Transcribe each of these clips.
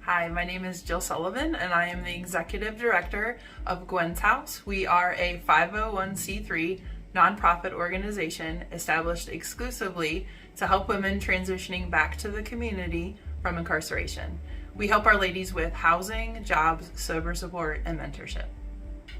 Hi, my name is Jill Sullivan, and I am the Executive Director of Gwen's House. We are a 501c3 nonprofit organization established exclusively to help women transitioning back to the community from incarceration. We help our ladies with housing, jobs, sober support, and mentorship.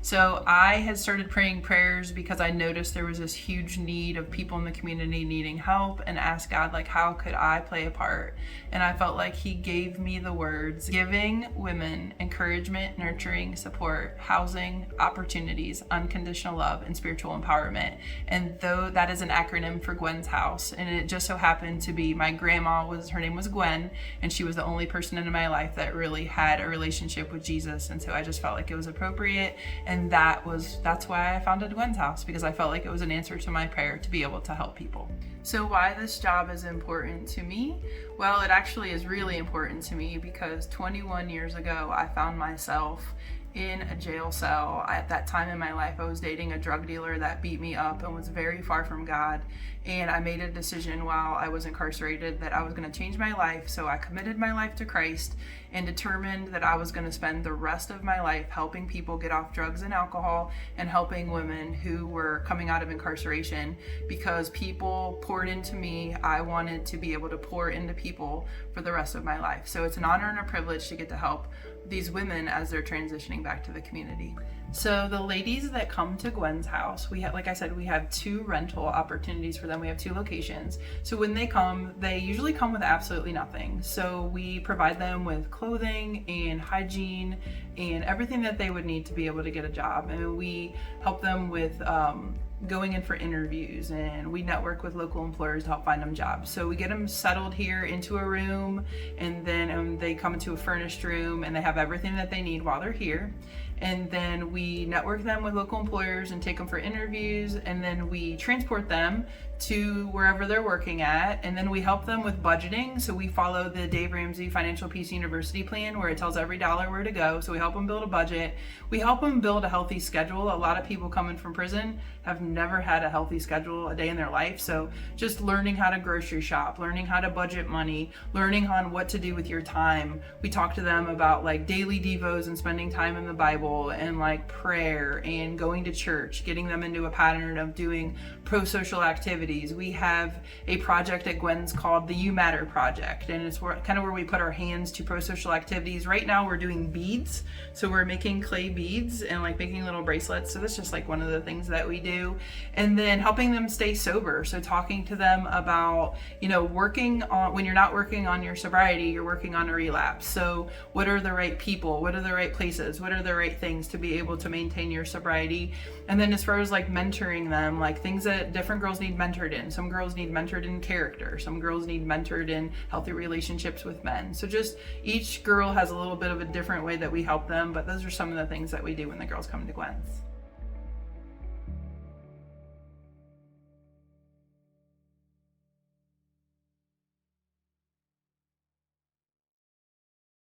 So I had started praying prayers because I noticed there was this huge need of people in the community needing help, and asked God, like, how could I play a part? And I felt like He gave me the words: giving women encouragement, nurturing, support, housing, opportunities, unconditional love, and spiritual empowerment. And though that is an acronym for Gwen's House, and it just so happened to be my grandma her name was Gwen, and she was the only person in my life that really had a relationship with Jesus. And so I just felt like it was appropriate. And that's why I founded Gwen's House, because I felt like it was an answer to my prayer to be able to help people. So why this job is important to me? Well, it actually is really important to me because 21 years ago, I found myself in a jail cell. At that time in my life, I was dating a drug dealer that beat me up and was very far from God. And I made a decision while I was incarcerated that I was going to change my life. So I committed my life to Christ and determined that I was going to spend the rest of my life helping people get off drugs and alcohol and helping women who were coming out of incarceration. Because people poured into me, I wanted to be able to pour into people for the rest of my life. So it's an honor and a privilege to get to help these women as they're transitioning back to the community. So the ladies that come to Gwen's House, we have, like I said, we have 2 rental opportunities for them. We have 2 locations. So when they come, they usually come with absolutely nothing. So we provide them with clothing and hygiene and everything that they would need to be able to get a job. And we help them with going in for interviews, and we network with local employers to help find them jobs. So we get them settled here into a room, and then they come into a furnished room, and they have everything that they need while they're here. And then we network them with local employers and take them for interviews, and then we transport them to wherever they're working at, and then we help them with budgeting. So we follow the Dave Ramsey Financial Peace University plan, where it tells every dollar where to go. So we help them build a budget. We help them build a healthy schedule. A lot of people coming from prison have never had a healthy schedule a day in their life. So just learning how to grocery shop, learning how to budget money, learning on what to do with your time. We talk to them about like daily devos and spending time in the Bible and like prayer and going to church, getting them into a pattern of doing pro-social activities. We have a project at Gwen's called the You Matter Project, and it's kind of where we put our hands to pro-social activities. Right now we're doing beads, so we're making clay beads and like making little bracelets. So that's just like one of the things that we do. And then helping them stay sober. So talking to them about, working on, when you're not working on your sobriety, you're working on a relapse. So what are the right people? What are the right places? What are the right things to be able to maintain your sobriety? And then as far as like mentoring them, like things that different girls need mentored in. Some girls need mentored in character. Some girls need mentored in healthy relationships with men. So just each girl has a little bit of a different way that we help them, but those are some of the things that we do when the girls come to Gwen's.